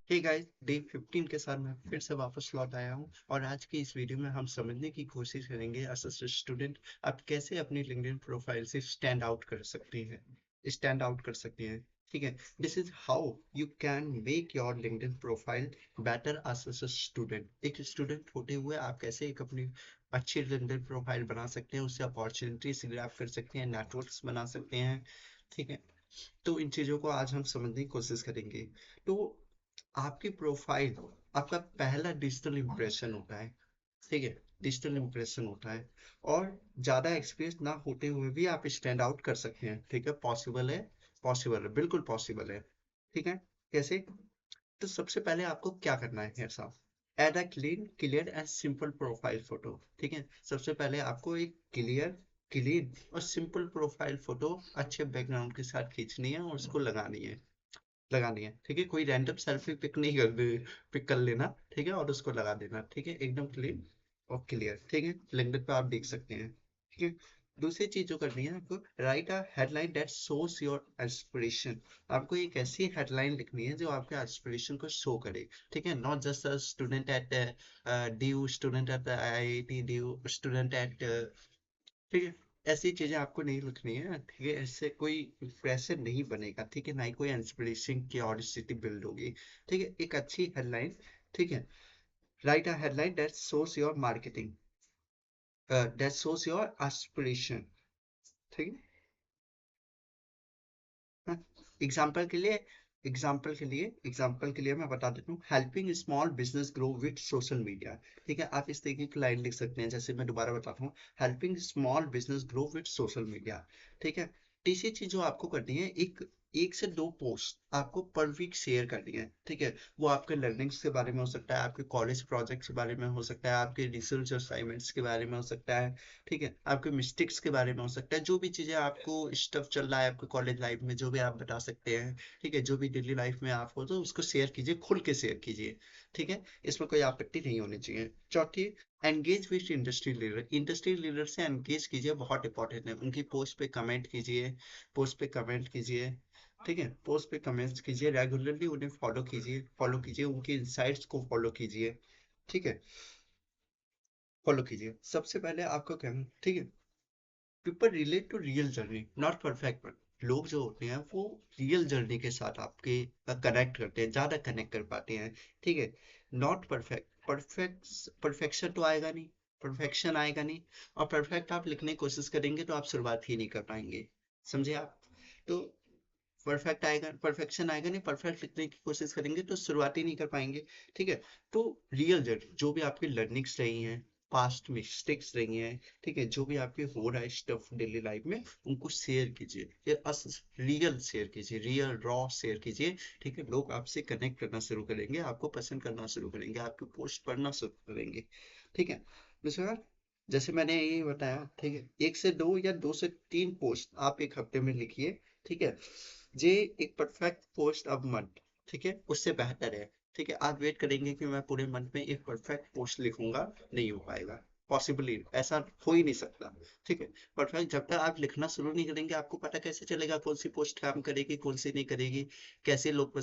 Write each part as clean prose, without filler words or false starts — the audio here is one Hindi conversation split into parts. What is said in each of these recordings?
हे गाइस, डे 15 के साथ मैं फिर से वापस लौट आया हूँ और आज की इस वीडियो में हम समझने की कोशिश करेंगे एज अ स्टूडेंट आप कैसे अपनी लिंक्डइन प्रोफाइल से स्टैंड आउट कर सकती हैं। ठीक है, this is how you can make your LinkedIn profile better as a student. एक स्टूडेंट होते हुए आप कैसे एक अपनी अच्छी लिंक्डइन प्रोफाइल बना सकते हैं, उससे अपॉर्चुनिटीज ग्रैब कर सकते हैं, नेटवर्क्स बना सकते हैं। ठीक है, तो इन चीजों को आज हम समझने की कोशिश करेंगे। तो आपकी प्रोफाइल आपका पहला डिजिटल इम्प्रेशन होता है। ठीक है, डिजिटल इम्प्रेशन होता है और ज्यादा एक्सपीरियंस ना होते हुए भी आप स्टैंड आउट कर सकते हैं। ठीक है, पॉसिबल है, बिल्कुल पॉसिबल है। ठीक है, कैसे? तो सबसे पहले आपको क्या करना है ऐसा, add a clean clear and simple profile photo. ठीक है, सबसे पहले आपको एक क्लीन और सिंपल प्रोफाइल फोटो अच्छे बैकग्राउंड के साथ खींचनी है और उसको लगानी है। ठीक है, कोई रैंडम सेल्फी पिक नहीं पिक कर लेना। ठीक है, और उसको लगा देना। ठीक है, एकदम क्लीन और क्लियर। ठीक है, लिंक्डइन पे आप देख सकते हैं। ठीक है, दूसरी चीज जो करनी है आपको, right a headline that shows your aspiration. आपको एक ऐसी हेडलाइन लिखनी है जो आपके एस्पिरेशन को शो करे। ठीक है, not just a student at due, student at IIT due, student at. ठीक है, ऐसी चीजें आपको नहीं लिखनी है। ठीक है, इससे कोई प्रेशर नहीं बनेगा। ठीक है, ना ही कोई इंस्पिरेशन की ऑडिसिटी बिल्ड होगी। ठीक है, एक अच्छी हेडलाइन। ठीक है, right a headline that shows your marketing, that shows your aspiration. ठीक है, एग्जाम्पल के लिए मैं बता देता हूँ, helping small business grow with social media. ठीक है, आप इस तरीके की लाइन लिख सकते हैं। जैसे मैं दोबारा बताता हूँ, helping small business grow with social media. ठीक है, तीसरी चीज जो आपको करनी है, एक से दो पोस्ट आपको पर वीक शेयर करनी है। ठीक है, वो आपके लर्निंग्स के बारे में हो सकता है, आपके कॉलेज प्रोजेक्ट्स के बारे में हो सकता है, आपके रिसर्च असाइनमेंट्स के बारे में हो सकता है। ठीक है, आपके मिस्टेक्स के बारे में हो सकता है, जो भी चीजें आपको स्टफ चल रहा है आपके कॉलेज लाइफ में, जो भी आप बता सकते हैं। ठीक है, जो भी डेली लाइफ में आप हो तो उसको शेयर कीजिए, खुल के शेयर कीजिए। ठीक है, इसमें कोई आपत्ति नहीं होनी चाहिए। चौथी, एंगेज विद इंडस्ट्री लीडर से एंगेज कीजिए, बहुत इंपॉर्टेंट है। उनकी पोस्ट पे कमेंट कीजिए। ठीक है, पोस्ट पे कमेंट्स कीजिए, रेगुलरली उन्हें फॉलो कीजिए, उनके इनसाइट्स को फॉलो कीजिए। ठीक है, फॉलो कीजिए। सबसे पहले आपको कहना, ठीक है, people relate to real journey not perfect. लोग जो होते हैं वो रियल जर्नी के साथ आपके कनेक्ट करते हैं, ज्यादा कनेक्ट कर पाते हैं। ठीक है, नॉट परफेक्शन तो आएगा नहीं, परफेक्शन आएगा नहीं। और परफेक्ट आप लिखने की कोशिश करेंगे तो आप शुरुआत ही नहीं कर पाएंगे। समझे आप? तो परफेक्शन आएगा नहीं, परफेक्ट लिखने की कोशिश करेंगे तो शुरुआत ही नहीं कर पाएंगे। ठीक है, तो रियल जर्नी, जो भी आपकी लर्निंग्स रही हैं, पास्ट मिस्टेक्स रही हैं, ठीक है, जो भी आपके हो रहा है स्टफ डेली लाइफ में, उनको शेयर कीजिए। रियल शेयर कीजिए, रियल रॉ शेयर कीजिए। ठीक है, लोग आपसे कनेक्ट करना शुरू करेंगे, आपको पसंद करना शुरू करेंगे, आपकी पोस्ट पढ़ना शुरू करेंगे। ठीक है, दूसरा, जैसे मैंने ये बताया, ठीक है, एक से दो या दो से तीन पोस्ट आप एक हफ्ते में लिखिए। ठीक है, ये एक परफेक्ट पोस्ट अब मंथ, ठीक है, उससे बेहतर है। ठीक है, आप वेट करेंगे कि मैं पूरे मंथ में एक परफेक्ट पोस्ट लिखूंगा, नहीं हो पाएगा। पॉसिबली ऐसा हो ही नहीं सकता। ठीक है, परफेक्ट जब तक आप लिखना शुरू नहीं करेंगे, आपको पता कैसे चलेगा कौन सी पोस्ट काम करेगी, कौन सी नहीं करेगी? कैसे लोग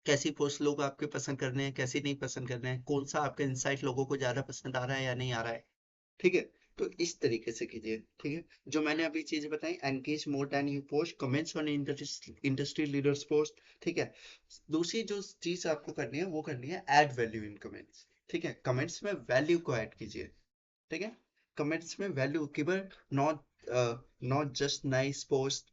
कैसी पोस्ट लोग आपके पसंद कर रहे हैं, कैसी नहीं पसंद कर रहे हैं, कौन सा आपका इंसाइट लोगों को ज्यादा पसंद आ रहा है या नहीं आ रहा है। ठीक है, तो इस तरीके से कीजिए। ठीक है, जो मैंने अभी चीजें बताई, engage more than you post, comments on industry leaders post. ठीक है, दूसरी जो चीज आपको करनी है वो करनी है ऐड वैल्यू इन कमेंट्स। ठीक है, कमेंट्स में वैल्यू को ऐड कीजिए। ठीक है, कमेंट्स में वैल्यू केवल, not not just nice post,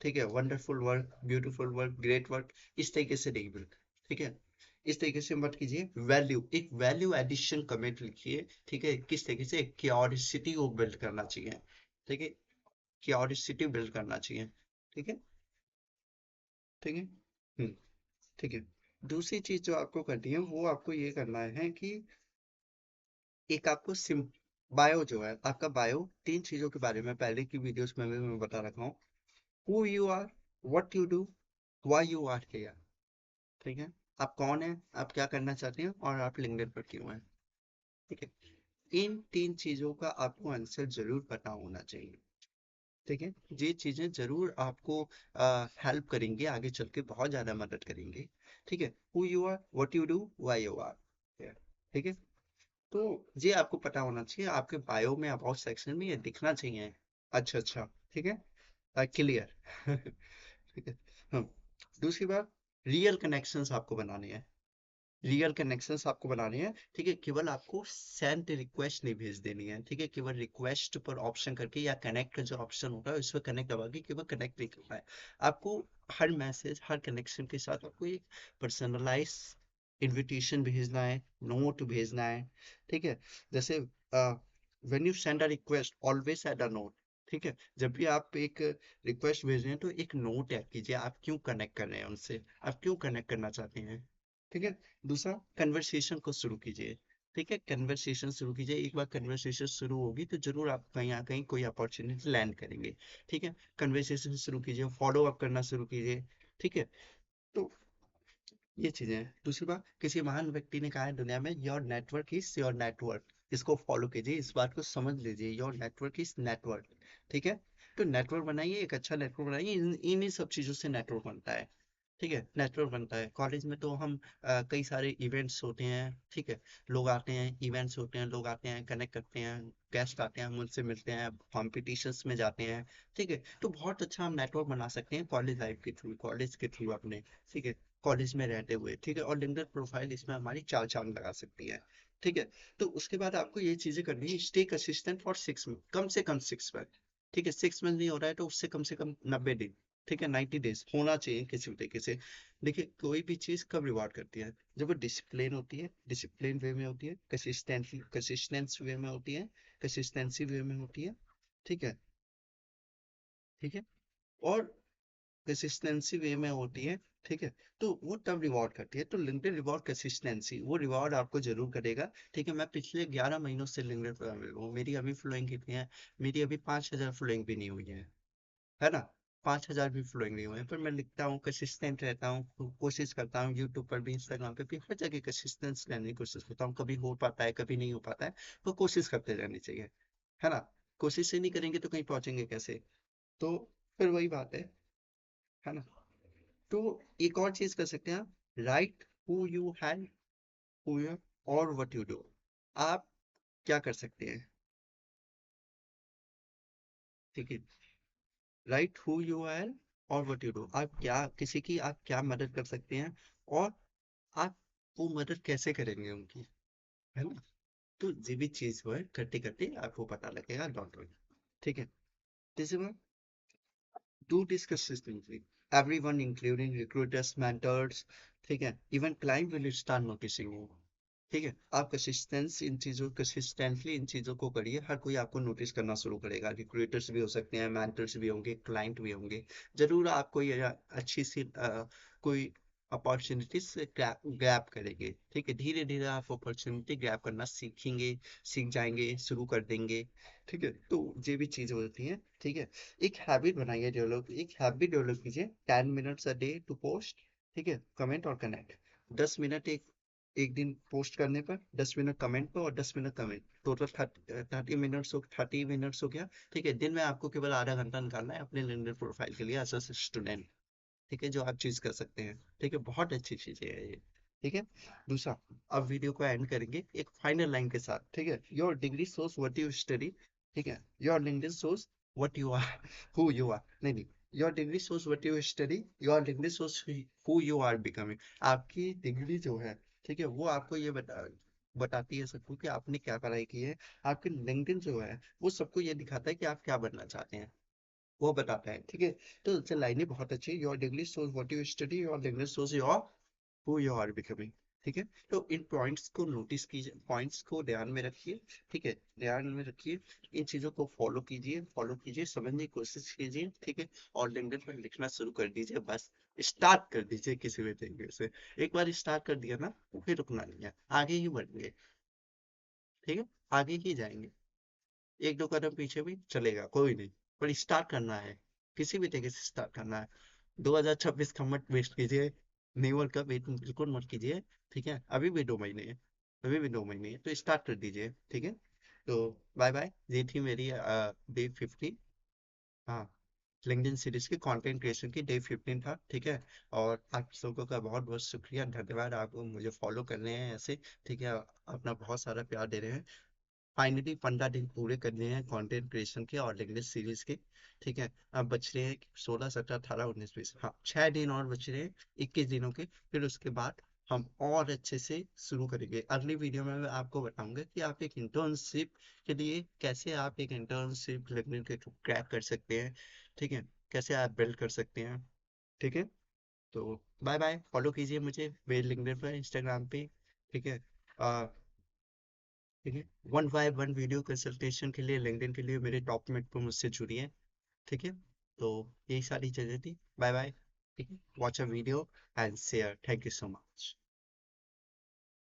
ठीक है, wonderful work, beautiful work, great work, इस तरीके से नहीं बिल्कुल। ठीक है, इस तरीके से मत कीजिए। वैल्यू, एक वैल्यू एडिशन कमेंट लिखिए। ठीक है, किस तरीके से क्यूरियोसिटी को बिल्ड करना चाहिए। ठीक है, क्यूरियोसिटी बिल्ड करना चाहिए। ठीक है, ठीक है। हम्म, ठीक है, दूसरी चीज जो आपको करनी है वो आपको ये करना है कि एक आपको सिम बायो जो है आपका बायो, तीन चीजों के बारे में पहले की वीडियोस में भी मैं बता रखा हूँ। Who you are, what you do, why you are here. ठीक है, आप कौन है, आप क्या करना चाहते हैं और आप लिंक्डइन पर क्यों हैं। ठीक है, इन तीन चीजों का आपको आंसर जरूर पता होना चाहिए। ठीक है, ये चीजें जरूर आपको हेल्प करेंगी, आगे चल के बहुत ज्यादा मदद करेंगी। ठीक है, who you are, what you do, why you are. ठीक है, तो ये आपको पता होना चाहिए, आपके बायो में अबाउट सेक्शन में ये दिखना चाहिए। अच्छा अच्छा, ठीक है, क्लियर। ठीक है। हाँ, दूसरी बात, रियल कनेक्शंस आपको बनाने हैं। रियल कनेक्शंस आपको बनाने हैं, ठीक है, केवल आपको सेंड रिक्वेस्ट नहीं भेज देनी है। ठीक है, केवल रिक्वेस्ट पर ऑप्शन करके या कनेक्ट का जो ऑप्शन होता है उस पर कनेक्ट दबा के केवल कनेक्ट नहीं करना है। आपको हर मैसेज, हर कनेक्शन के साथ आपको एक पर्सनलाइज इनविटेशन भेजना है, नोट भेजना है। ठीक है, जैसे when you send a request always send a note. ठीक है, जब भी आप एक रिक्वेस्ट भेज रहे हैं तो एक नोट ऐड कीजिए, आप क्यों कनेक्ट कर रहे हैं उनसे, आप क्यों कनेक्ट करना चाहते हैं। ठीक है, दूसरा, कन्वर्सेशन को शुरू कीजिए। ठीक है, कन्वर्सेशन शुरू कीजिए, एक बार कन्वर्सेशन शुरू होगी तो जरूर आप कहीं ना कहीं कोई अपॉर्चुनिटी लैंड करेंगे। ठीक है, कन्वर्सेशन शुरू कीजिए, फॉलो अप करना शुरू कीजिए। ठीक है, तो ये चीजें हैं। दूसरी बात, किसी महान व्यक्ति ने कहा है दुनिया में, your network is your network. इसको फॉलो कीजिए, इस बात को समझ लीजिए, योर नेटवर्क इज नेटवर्क। ठीक है, तो नेटवर्क बनाइए, एक अच्छा नेटवर्क बनाइए, इन्हीं सब चीजों से नेटवर्क बनता है। ठीक है, नेटवर्क बनता है। कॉलेज में तो हम कई सारे इवेंट्स होते हैं। ठीक है, लोग आते हैं, इवेंट्स होते हैं, लोग आते हैं, कनेक्ट करते हैं, गेस्ट आते हैं, हम उनसे मिलते हैं, कॉम्पिटिशन्स में जाते हैं। ठीक है, तो बहुत अच्छा हम नेटवर्क बना सकते हैं कॉलेज लाइफ के थ्रू, कॉलेज के थ्रू अपने। ठीक है, कॉलेज में रहते हुए। ठीक है, और लिंक्डइन प्रोफाइल इसमें हमारी चार चांद लगा सकती है। ठीक है, तो उसके बाद आपको ये चीजें करनी है, स्टे कंसिस्टेंट फॉर 6 मंथ, कम से कम 6 मंथ। ठीक है, 6 मंथ नहीं हो रहा है तो उससे कम से कम 90 दिन। ठीक है, 90 डेज होना चाहिए किसी भी तरीके से। देखिए, कोई भी चीज कब रिवॉर्ड करती है, जब वो डिसिप्लिन होती है, डिसिप्लिन वे में होती है, कंसिस्टेंसी कंसिस्टेंस वे में होती है, कंसिस्टेंसी वे में होती है। ठीक है, ठीक है, और कंसिस्टेंसी वे में होती है। ठीक है, तो वो तब रिवॉर्ड करती है, तो लिंक्डइन रिवॉर्ड कंसिस्टेंसी, वो रिवॉर्ड आपको जरूर करेगा। ठीक है, मैं पिछले 11 महीनों से लिंक्डइन पर अवेलेबल हूँ, मेरी अभी फॉलोइंग कितनी है, मेरी अभी 5,000 फॉलोइंग भी नहीं हुई है ना, 5,000 भी फॉलोइंग नहीं हुए हैं, पर मैं लिखता हूँ, कंसिस्टेंट रहता हूँ, कोशिश करता हूँ, यूट्यूब पर भी, इंस्टाग्राम पे भी, हर जगह कंसिस्टेंस रहने की कोशिश करता हूँ। कभी हो पाता है, कभी नहीं हो पाता है, तो कोशिश करते रहनी चाहिए, है ना। कोशिश ही नहीं करेंगे तो कहीं पहुंचेंगे कैसे। तो फिर वही बात है ना। तो एक और चीज कर सकते हैं आप, right who you have, who you और व्हाट यू डू। आप क्या कर सकते हैं। ठीक है, राइट हु यू आर और व्हाट यू डू, आप क्या, किसी की आप क्या मदद कर सकते हैं, और आप वो मदद कैसे करेंगे उनकी, है ना। तो ये भी चीज वो है, करते करते आपको पता लगेगा, डोंट वरी। ठीक है, तीसरी बात, do this consistently, everyone including recruiters, mentors, ठीक है, even client will start noticing you. ठीक है, आप कंसिस्टेंटली इन चीजों को करिए, हर कोई आपको नोटिस करना शुरू करेगा, रिक्रूटर्स भी हो सकते हैं, मेंटर्स भी होंगे, क्लाइंट भी होंगे। जरूर आपको ये अच्छी सी कोई अपॉर्चुनिटी से ग्रैब करेंगे। ठीक है, धीरे धीरे आप अपॉर्चुनिटी ग्रैब करना सीखेंगे, सीख जाएंगे, शुरू कर देंगे। ठीक है, तो ये भी चीजें होती हैं। ठीक है, एक हैबिट बनाइए, डेवलप, एक हैबिट डेवलप कीजिए, 10 minutes a day to post. ठीक है, कमेंट और कनेक्ट, 10 मिनट एक एक दिन पोस्ट करने पर, 10 मिनट कमेंट पर और 10 मिनट कमेंट, टोटल 30 मिनट्स हो गया। ठीक है, दिन में आपको केवल आधा घंटा निकालना है अपने लिंक्डइन प्रोफाइल के लिए एज अ स्टूडेंट। ठीक है, जो आप चीज कर सकते हैं। ठीक है, बहुत अच्छी चीज है ये। ठीक है, दूसरा, अब वीडियो को एंड करेंगे एक फाइनल लाइन के साथ। ठीक है, your degree shows what you study. ठीक है, your LinkedIn shows what you are, who you are, नहीं नहीं, your degree shows what you study, your LinkedIn shows who you are becoming. आपकी डिग्री जो है, ठीक है, वो आपको ये बताती है सबको कि आपने क्या पढ़ाई की है। आपकी लिंक्डइन जो है वो सबको ये दिखाता है कि आप क्या बनना चाहते हैं, वो बताता है। ठीक है, तो ये लाइनें बहुत अच्छी है, your degree shows what you study, your degree shows your who you are becoming. ठीक है, तो इन पॉइंट्स को नोटिस कीजिए, पॉइंट्स को ध्यान में रखिए। ठीक है, ध्यान में रखिए, इन चीजों को फॉलो कीजिए, समझने की कोशिश कीजिए। ठीक है, और लिंक्डइन पर लिखना शुरू कर दीजिए, बस स्टार्ट कर दीजिए किसी भी तरीके से। एक बार स्टार्ट कर दिया ना, तो फिर रुकना नहीं है, आगे ही बढ़ेंगे। ठीक है, आगे ही जाएंगे, एक दो कदम पीछे भी चलेगा कोई नहीं, पर स्टार्ट करना है, किसी भी तरीके से स्टार्ट करना है। 2026 का मत वेस्ट कीजिए, न्यू ईयर का वेट बिल्कुल मत कीजिए। ठीक है, अभी भी 2 महीने हैं, अभी भी 2 महीने हैं, तो स्टार्ट कर दीजिए। ठीक है, तो बाय बाय, ये थी मेरी डे 50। हाँ, लिंक्डइन सीरीज की कंटेंट क्रिएशन की डे 15 था, ठीक है। और आप लोगों का बहुत बहुत शुक्रिया, धन्यवाद, आप मुझे फॉलो कर रहे हैं ऐसे, ठीक है, अपना बहुत सारा प्यार दे रहे हैं। फाइनली 15 दिन पूरे करने हैं कंटेंट क्रिएशन के और लिंक्डइन सीरीज के, ठीक है। अब बच रहे हैं 16, 17, 18, 19, 20, हाँ 6 दिन और बच रहे हैं 21 दिनों के। फिर उसके बाद हम और अच्छे से शुरू करेंगे। अगली वीडियो में मैं आपको बताऊंगा कि आप एक इंटर्नशिप के लिए कैसे आप एक इंटर्नशिप लिंक्डइन के थ्रू क्रैक कर सकते हैं, ठीक है, कैसे आप बिल्ड कर सकते हैं, ठीक है। तो बाय बाय, फॉलो कीजिए मुझे मेरे लिंक्डइन पर, इंस्टाग्राम पे, ठीक है। ठीक है, 1 by 1 वीडियो कंसल्टेशन के लिए लिंक्डइन के लिए मेरे डॉक्यूमेंट को मुझसे जुड़िए, ठीक है। तो यही सारी चीजें थी, बाय बाय, ठीक है, watch a video and share, thank you so much.